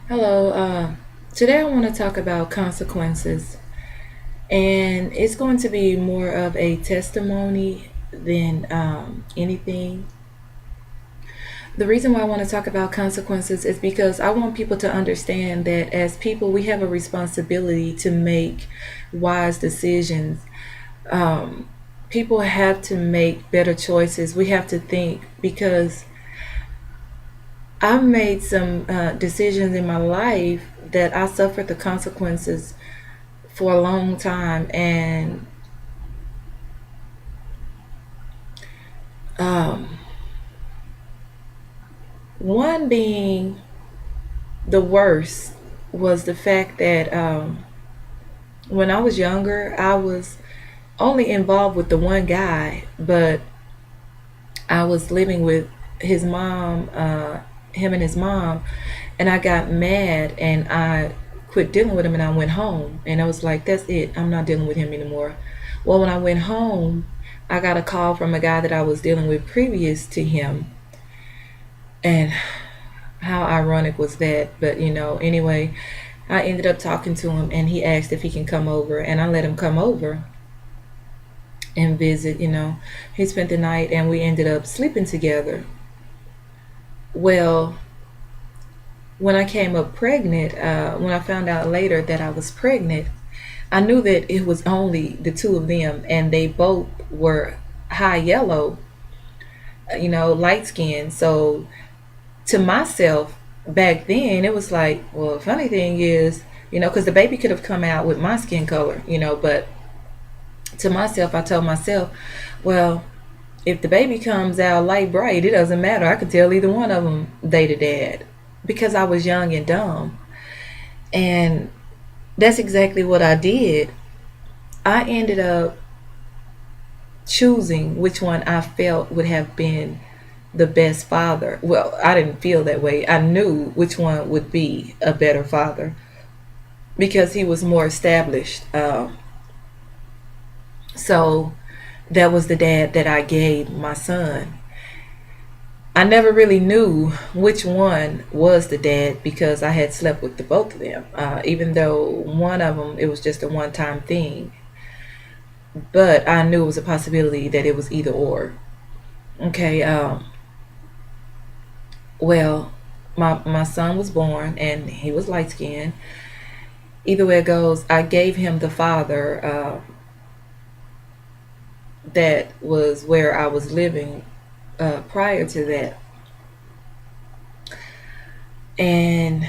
Hello. Today I want to talk about consequences, and it's going to be more of a testimony than anything. The reason why I want to talk about consequences is because I want people to understand that as people, we have a responsibility to make wise decisions. Um, People have to make better choices. We have to think because I've made some decisions in my life that I suffered the consequences for a long time, and um, one being the worst was the fact that when I was younger, I was only involved with the one guy, but I was living with his mom, him and his mom, and I got mad and I quit dealing with him and I went home. And I was like, that's it. I'm not dealing with him anymore. Well, when I went home, I got a call from a guy that I was dealing with previous to him. And how ironic was that? But anyway, I ended up talking to him and he asked if he can come over and I let him come over and visit. He spent the night and we ended up sleeping together. Well, when I came up pregnant, when I found out later that I was pregnant, I knew that it was only the two of them, and they both were high yellow, light skin. So to myself back then, it was like, well, the funny thing is, because the baby could have come out with my skin color, but to myself, I told myself, well, if the baby comes out light bright, it doesn't matter. I could tell either one of them they the dad because I was young and dumb. And that's exactly what I did. I ended up choosing which one I felt would have been the best father. Well, I didn't feel that way. I knew which one would be a better father because he was more established. So that was the dad that I gave my son. I never really knew which one was the dad because I had slept with the both of them. Even though one of them, it was just a one time thing. But I knew it was a possibility that it was either or. Okay, well, my son was born and he was light skinned. Either way it goes, I gave him the father that was where I was living prior to that. And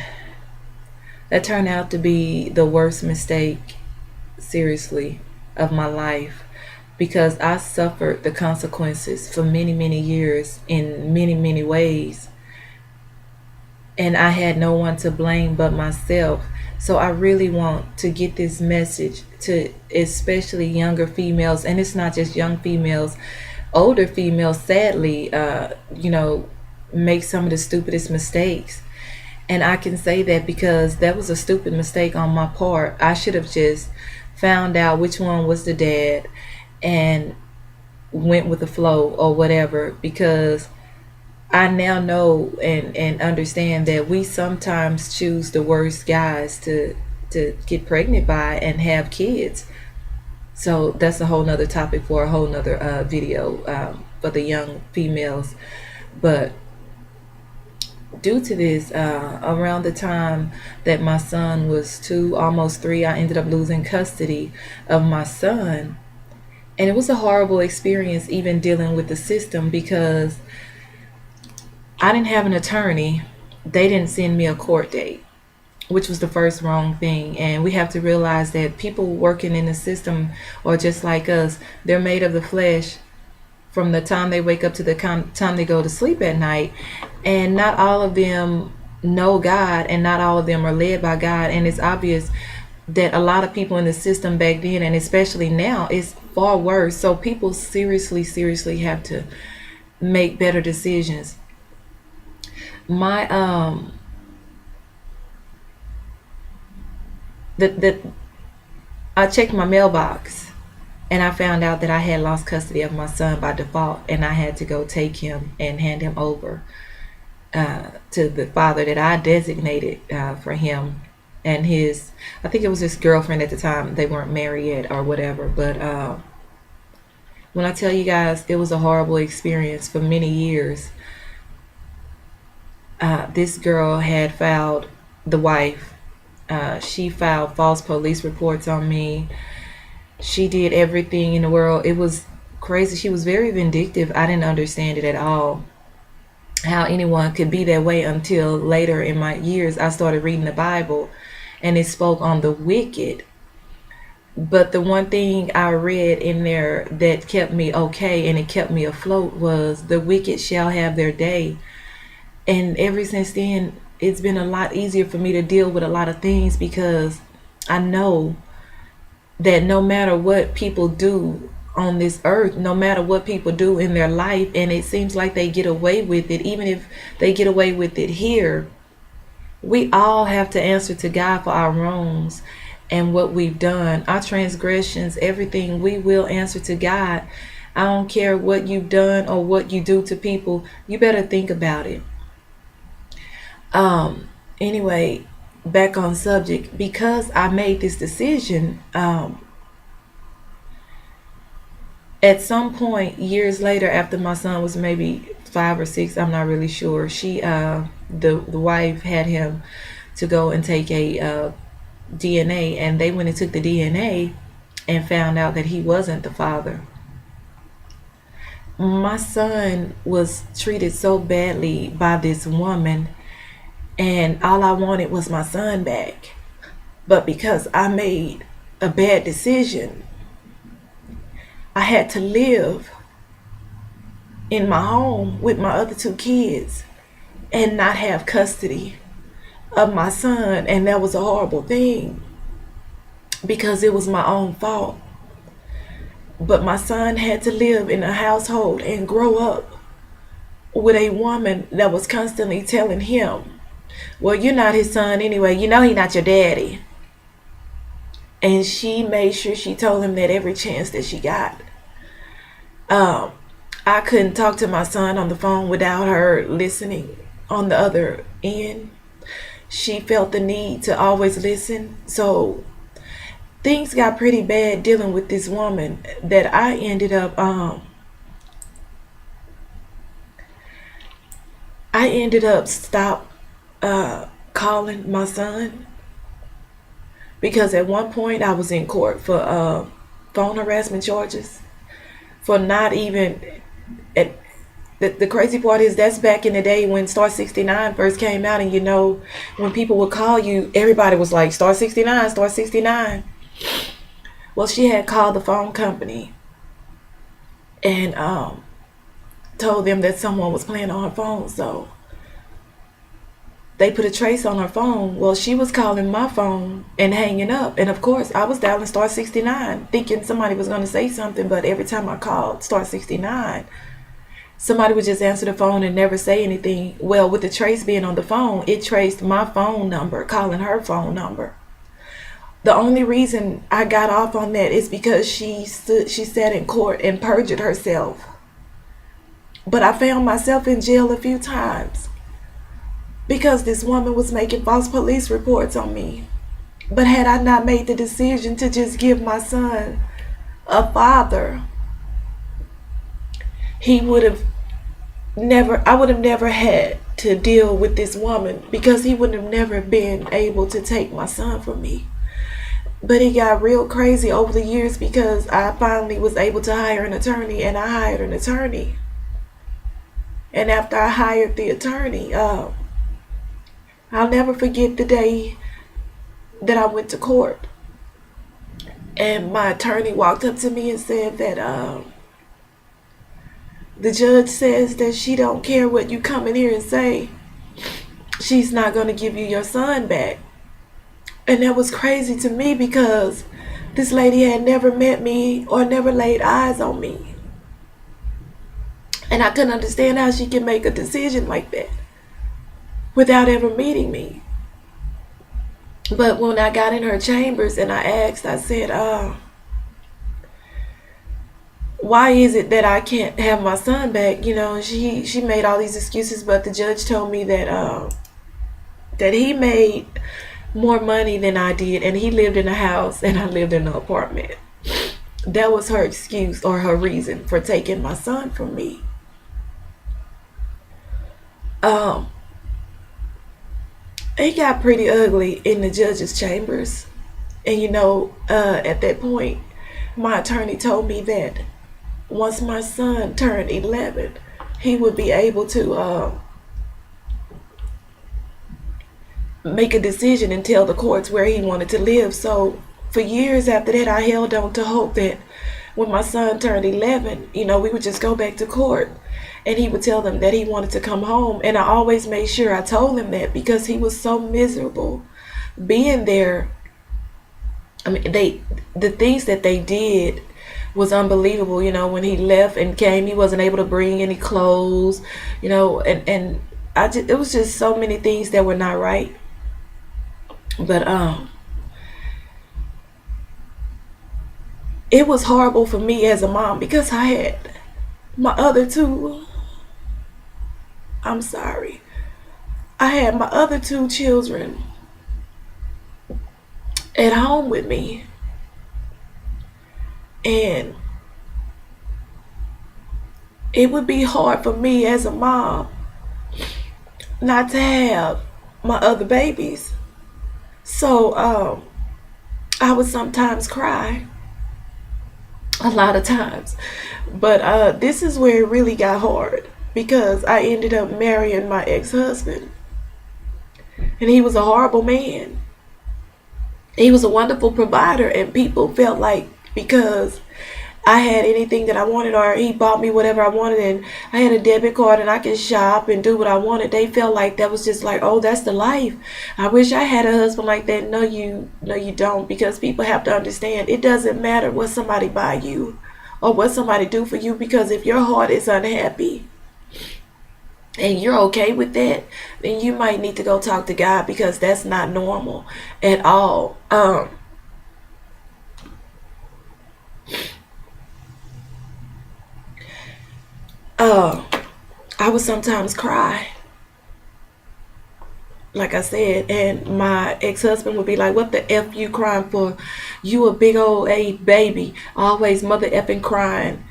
that turned out to be the worst mistake, seriously, of my life because I suffered the consequences for many, many years in many, many ways. And I had no one to blame but myself. So I really want to get this message to especially younger females, and it's not just young females, older females, sadly, make some of the stupidest mistakes. And I can say that because that was a stupid mistake on my part. I should have just found out which one was the dad and went with the flow or whatever because I now know and understand that we sometimes choose the worst guys to get pregnant by and have kids. So that's a whole nother topic for a whole nother video for the young females. But due to this, around the time that my son was 2, almost 3, I ended up losing custody of my son. And it was a horrible experience even dealing with the system because I didn't have an attorney. They didn't send me a court date, which was the first wrong thing. And we have to realize that people working in the system are just like us. They're made of the flesh from the time they wake up to the time they go to sleep at night. And not all of them know God, and not all of them are led by God. And it's obvious that a lot of people in the system back then, and especially now, is far worse. So people seriously, seriously have to make better decisions. My the I checked my mailbox and I found out that I had lost custody of my son by default and I had to go take him and hand him over. to the father that I designated for him and his, I think it was his girlfriend at the time. They weren't married yet or whatever. But when I tell you guys, it was a horrible experience for many years. This girl had filed, the wife, she filed false police reports on me. She did everything in the world. It was crazy. She was very vindictive. I didn't understand it at all, how anyone could be that way, until later in my years I started reading the Bible and it spoke on the wicked. But the one thing I read in there that kept me okay and it kept me afloat was the wicked shall have their day. And ever since then, it's been a lot easier for me to deal with a lot of things, because I know that no matter what people do on this earth, no matter what people do in their life, and it seems like they get away with it, even if they get away with it here, we all have to answer to God for our wrongs and what we've done, our transgressions, everything. We will answer to God. I don't care what you've done or what you do to people. You better think about it. Anyway, back on subject, because I made this decision, at some point years later, after my son was maybe 5 or 6, I'm not really sure, she the wife had him to go and take a DNA, and they went and took the DNA and found out that he wasn't the father. My son was treated so badly by this woman, and all I wanted was my son back. But because I made a bad decision, I had to live in my home with my other 2 kids and not have custody of my son. And that was a horrible thing, because it was my own fault. But my son had to live in a household and grow up with a woman that was constantly telling him, well, you're not his son anyway. You know he's not your daddy. And she made sure she told him that every chance that she got. I couldn't talk to my son on the phone without her listening on the other end. She felt the need to always listen. So things got pretty bad dealing with this woman, that I ended up stop calling my son, because at one point I was in court for phone harassment charges for not even the crazy part is, that's back in the day when Star 69 first came out, and when people would call you, everybody was like, Star 69, Star 69. Well, she had called the phone company and told them that someone was playing on her phone, so they put a trace on her phone. Well, she was calling my phone and hanging up, and of course I was dialing Star 69 thinking somebody was going to say something, but every time I called Star 69, somebody would just answer the phone and never say anything. Well, with the trace being on the phone, it traced my phone number calling her phone number. The only reason I got off on that is because she sat in court and perjured herself. But I found myself in jail a few times because this woman was making false police reports on me. But had I not made the decision to just give my son a father, I would have never had to deal with this woman, because he would have never been able to take my son from me. But it got real crazy over the years, because I finally was able to hire an attorney, and I hired an attorney. And after I hired the attorney, I'll never forget the day that I went to court. And my attorney walked up to me and said that the judge says that she don't care what you come in here and say. She's not going to give you your son back. And that was crazy to me, because this lady had never met me or never laid eyes on me. And I couldn't understand how she could make a decision like that without ever meeting me. But when I got in her chambers and I asked, I said, why is it that I can't have my son back? You know, she made all these excuses, but the judge told me that he made more money than I did, and he lived in a house and I lived in an apartment. That was her excuse or her reason for taking my son from me. Um, it got pretty ugly in the judge's chambers, and at that point, my attorney told me that once my son turned 11, he would be able to make a decision and tell the courts where he wanted to live. So for years after that, I held on to hope that when my son turned 11, we would just go back to court and he would tell them that he wanted to come home. And I always made sure I told him that because he was so miserable being there. I mean, the things that they did was unbelievable. When he left and came, he wasn't able to bring any clothes, and it was just so many things that were not right. But it was horrible for me as a mom because I had my other two. I'm sorry. I had my other two children at home with me. And it would be hard for me as a mom not to have my other babies. So I would sometimes cry, a lot of times. But this is where it really got hard because I ended up marrying my ex-husband. And he was a horrible man. He was a wonderful provider, and people felt like because I had anything that I wanted or he bought me whatever I wanted and I had a debit card and I could shop and do what I wanted, they felt like that was just like, oh, that's the life. I wish I had a husband like that. No, you don't, because people have to understand it doesn't matter what somebody buy you or what somebody do for you, because if your heart is unhappy and you're okay with that, then you might need to go talk to God, because that's not normal at all. I would sometimes cry, like I said, and my ex-husband would be like, what the F you crying for? You a big old a baby, always mother effing crying.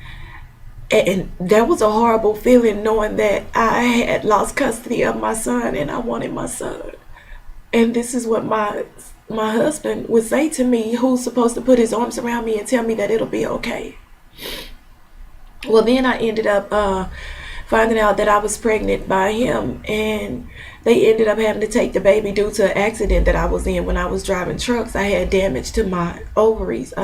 And that was a horrible feeling, knowing that I had lost custody of my son and I wanted my son. And this is what my husband would say to me, who's supposed to put his arms around me and tell me that it'll be okay. Well, then I ended up finding out that I was pregnant by him, and they ended up having to take the baby due to an accident that I was in when I was driving trucks. I had damage to my ovaries,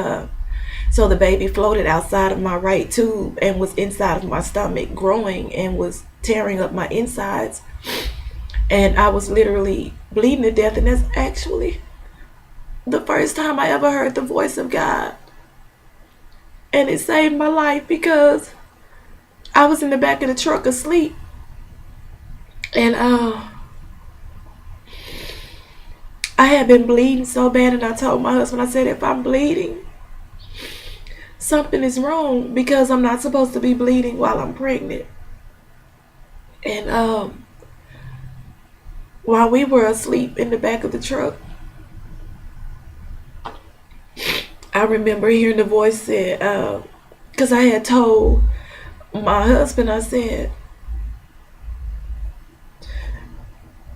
so the baby floated outside of my right tube and was inside of my stomach growing and was tearing up my insides, and I was literally bleeding to death. And that's actually the first time I ever heard the voice of God, and it saved my life because I was in the back of the truck asleep, and I had been bleeding so bad, and I told my husband, I said, if I'm bleeding, something is wrong, because I'm not supposed to be bleeding while I'm pregnant. And while we were asleep in the back of the truck, I remember hearing the voice say, because I had told my husband, I said,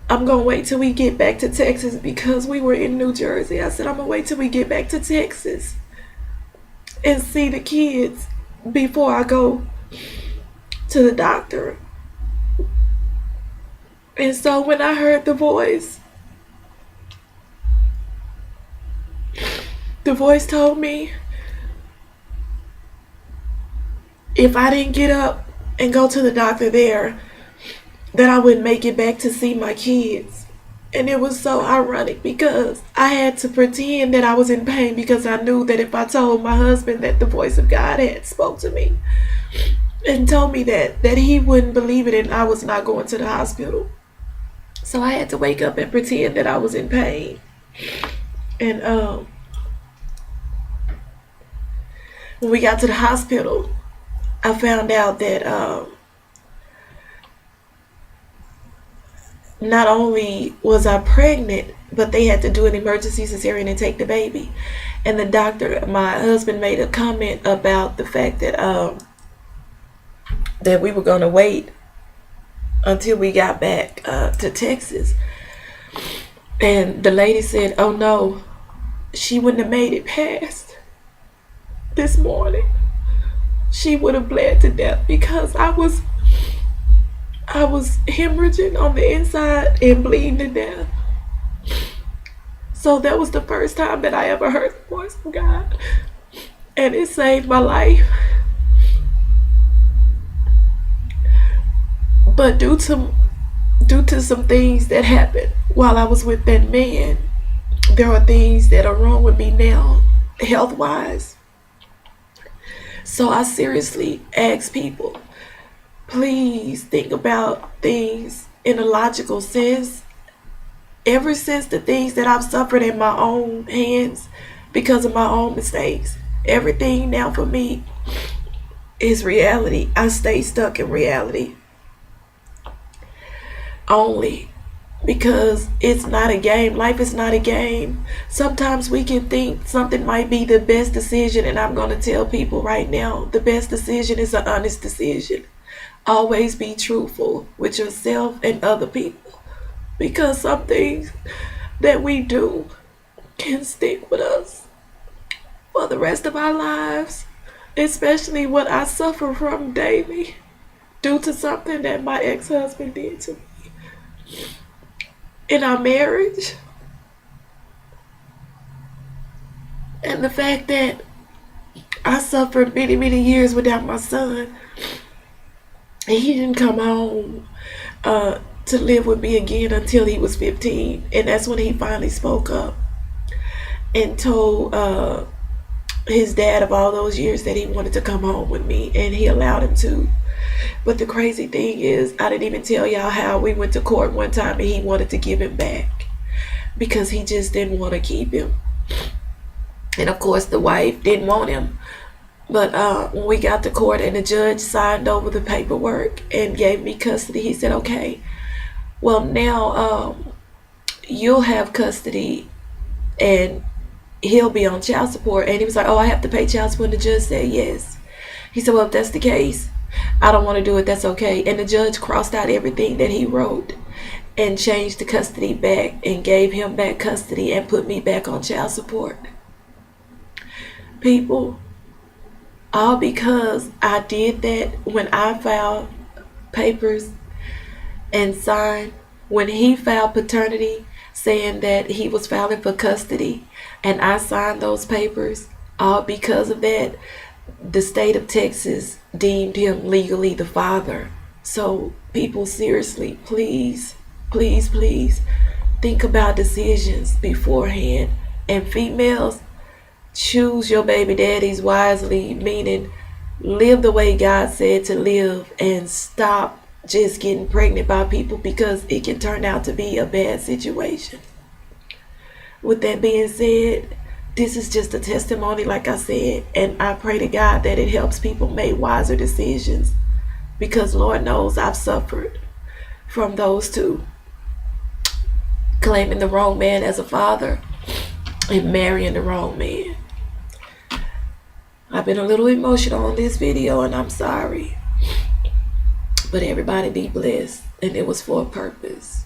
I'm going to wait till we get back to Texas, because we were in New Jersey. I said, I'm going to wait till we get back to Texas and see the kids before I go to the doctor. And so when I heard the voice told me if I didn't get up and go to the doctor there, that I wouldn't make it back to see my kids. And it was so ironic because I had to pretend that I was in pain, because I knew that if I told my husband that the voice of God had spoke to me and told me that he wouldn't believe it and I was not going to the hospital. So I had to wake up and pretend that I was in pain. And when we got to the hospital, I found out that not only was I pregnant, but they had to do an emergency cesarean and take the baby. And the doctor, my husband, made a comment about the fact that that we were going to wait until we got back to Texas. And the lady said, "Oh no, she wouldn't have made it past this morning. She would have bled to death because I was hemorrhaging on the inside and bleeding to death." So that was the first time that I ever heard the voice of God, and it saved my life. But due to some things that happened while I was with that man, there are things that are wrong with me now, health wise. So I seriously ask people, please think about things in a logical sense. Ever since the things that I've suffered in my own hands because of my own mistakes, everything now for me is reality. I stay stuck in reality only because it's not a game. Life is not a game. Sometimes we can think something might be the best decision, and I'm going to tell people right now, the best decision is an honest decision. Always be truthful with yourself and other people, because some things that we do can stick with us for the rest of our lives, especially what I suffer from daily due to something that my ex-husband did to me in our marriage. And the fact that I suffered many, many years without my son, and he didn't come home to live with me again until he was 15. And that's when he finally spoke up and told his dad of all those years that he wanted to come home with me, and he allowed him to. But the crazy thing is, I didn't even tell y'all how we went to court one time and he wanted to give him back because he just didn't want to keep him. And of course the wife didn't want him. But when we got to court and the judge signed over the paperwork and gave me custody, he said, "Okay, well now you'll have custody and he'll be on child support." And he was like, "Oh, I have to pay child support?" And the judge said yes. He said, "Well, if that's the case, I don't want to do it. That's okay." And the judge crossed out everything that he wrote and changed the custody back and gave him back custody and put me back on child support. People, all because I did that when I filed papers and signed, when he filed paternity saying that he was filing for custody, and I signed those papers, all because of that, the state of Texas deemed him legally the father. So people, seriously, please, please, please think about decisions beforehand. And females, choose your baby daddies wisely, meaning live the way God said to live and stop just getting pregnant by people because it can turn out to be a bad situation. With that being said, this is just a testimony, like I said, and I pray to God that it helps people make wiser decisions, because Lord knows I've suffered from those two, claiming the wrong man as a father and marrying the wrong man. I've been a little emotional on this video, and I'm sorry, but everybody be blessed, and it was for a purpose.